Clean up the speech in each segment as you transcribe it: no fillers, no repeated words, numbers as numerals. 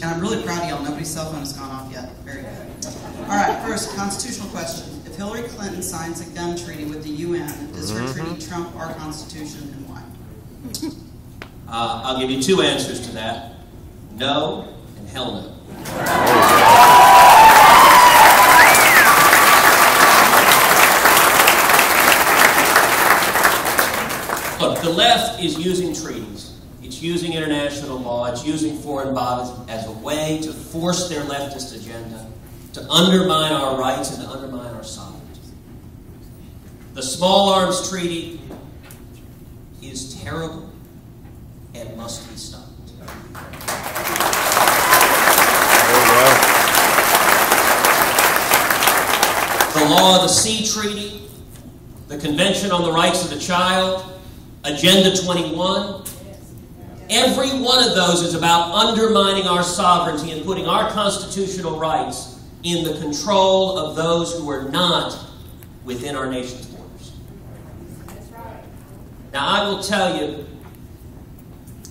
And I'm really proud of y'all. Nobody's cell phone has gone off yet. Very good. All right, first, constitutional question. If Hillary Clinton signs a gun treaty with the UN, does her treaty trump our Constitution, and why? I'll give you two answers to that. No and hell no. Look, the left is using treaties. It's using international law. It's using foreign bodies as a way to force their leftist agenda, to undermine our rights and to undermine our sovereignty. The Small Arms Treaty is terrible and must be stopped. The Law of the Sea Treaty, the Convention on the Rights of the Child, Agenda 21, every one of those is about undermining our sovereignty and putting our constitutional rights in the control of those who are not within our nation's borders. Now, I will tell you,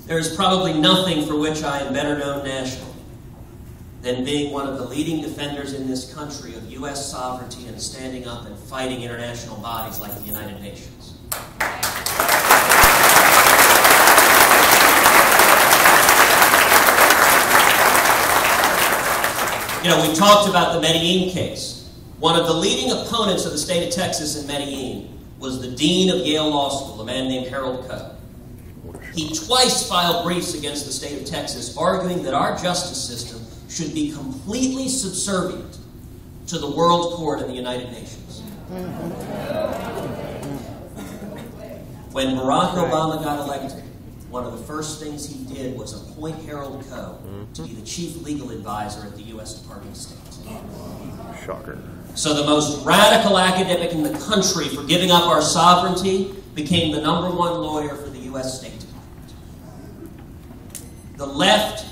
there is probably nothing for which I am better known nationally than being one of the leading defenders in this country of U.S. sovereignty and standing up and fighting international bodies like the United Nations. You know, we've talked about the Medellin case. One of the leading opponents of the state of Texas in Medellin was the dean of Yale Law School, a man named Harold Coe. He twice filed briefs against the state of Texas, arguing that our justice system should be completely subservient to the World Court and the United Nations. When Barack Obama got elected, one of the first things he did was appoint Harold Coe to be the chief legal advisor at the U.S. Department of State. Shocker. So the most radical academic in the country for giving up our sovereignty became the #1 lawyer for the U.S. State Department. The left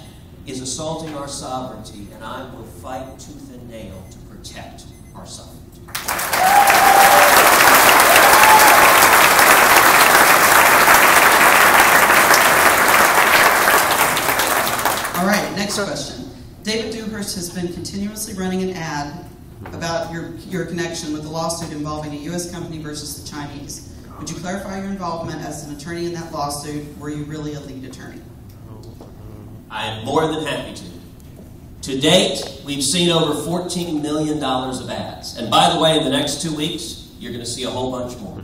is assaulting our sovereignty, and I will fight tooth and nail to protect our sovereignty. All right, next question. David Dewhurst has been continuously running an ad about your connection with the lawsuit involving a U.S. company versus the Chinese. Would you clarify your involvement as an attorney in that lawsuit? Were you really a lead attorney? I am more than happy to. To date, we've seen over $14 million of ads. And by the way, in the next 2 weeks, you're going to see a whole bunch more.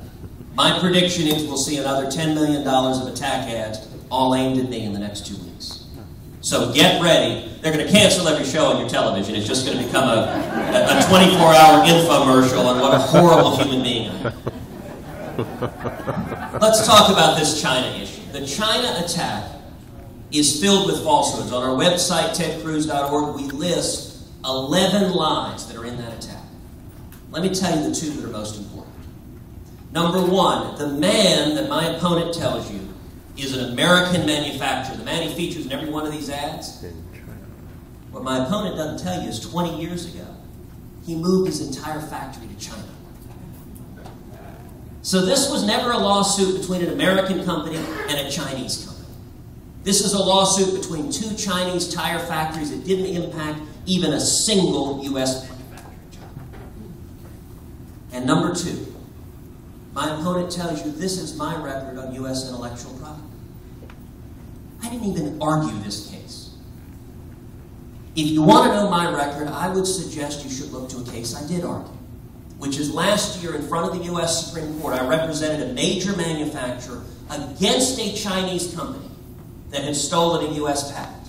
My prediction is we'll see another $10 million of attack ads, all aimed at me in the next 2 weeks. So get ready. They're going to cancel every show on your television. It's just going to become a 24-hour infomercial on what a horrible human being I am. Let's talk about this China issue. The China attack is filled with falsehoods. On our website, tedcruz.org, we list 11 lies that are in that attack. Let me tell you the two that are most important. Number one, the man that my opponent tells you is an American manufacturer. The man he features in every one of these ads. What my opponent doesn't tell you is 20 years ago, he moved his entire factory to China. So this was never a lawsuit between an American company and a Chinese company. This is a lawsuit between two Chinese tire factories that didn't impact even a single U.S. manufacturer. And number two, my opponent tells you this is my record on U.S. intellectual property. I didn't even argue this case. If you want to know my record, I would suggest you should look to a case I did argue, which is last year in front of the U.S. Supreme Court. I represented a major manufacturer against a Chinese company that had stolen a U.S. patent.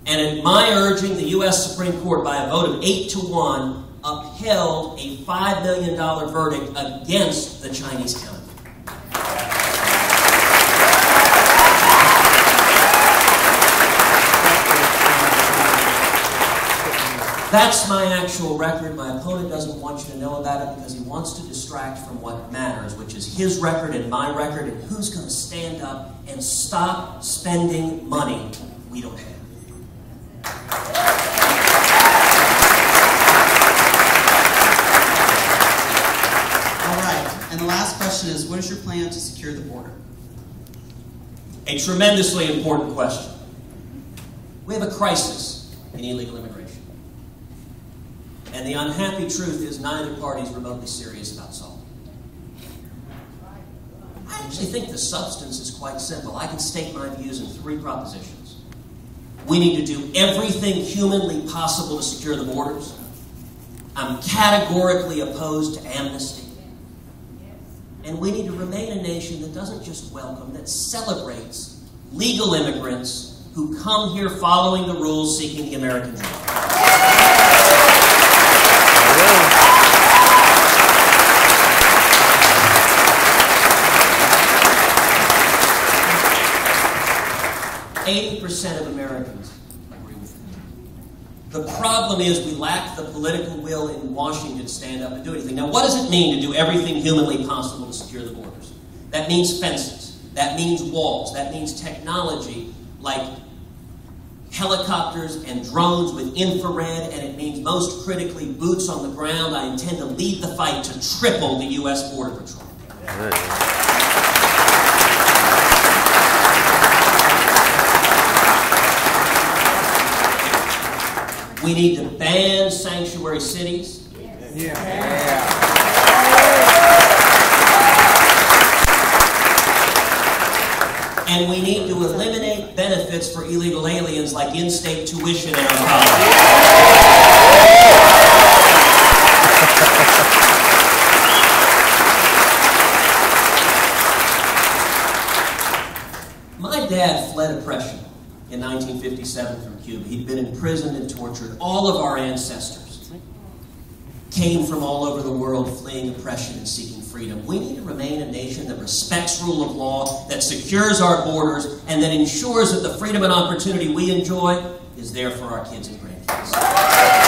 And at my urging, the U.S. Supreme Court, by a vote of 8-1, upheld a $5 million verdict against the Chinese company. That's my actual record. My opponent doesn't want you to know about it because he wants to distract from what matters, which is his record and my record, and who's going to stand up and stop spending money we don't have. All right, and the last question is, what is your plan to secure the border? A tremendously important question. We have a crisis in illegal immigration. And the unhappy truth is neither party is remotely serious about solving it. I actually think the substance is quite simple. I can state my views in 3 propositions. We need to do everything humanly possible to secure the borders. I'm categorically opposed to amnesty. And we need to remain a nation that doesn't just welcome, that celebrates legal immigrants who come here following the rules, seeking the American dream. 80% of Americans agree with me. The problem is we lack the political will in Washington to stand up and do anything. Now, what does it mean to do everything humanly possible to secure the borders? That means fences. That means walls. That means technology like helicopters and drones with infrared, and it means, most critically, boots on the ground. I intend to lead the fight to triple the U.S. Border Patrol. We need to ban sanctuary cities. And we need to eliminate benefits for illegal aliens like in-state tuition in our colleges. My dad fled oppression in 1957 from Cuba. He'd been imprisoned and tortured. All of our ancestors came from all over the world fleeing oppression and seeking freedom. We need to remain a nation that respects rule of law, that secures our borders, and that ensures that the freedom and opportunity we enjoy is there for our kids and grandkids.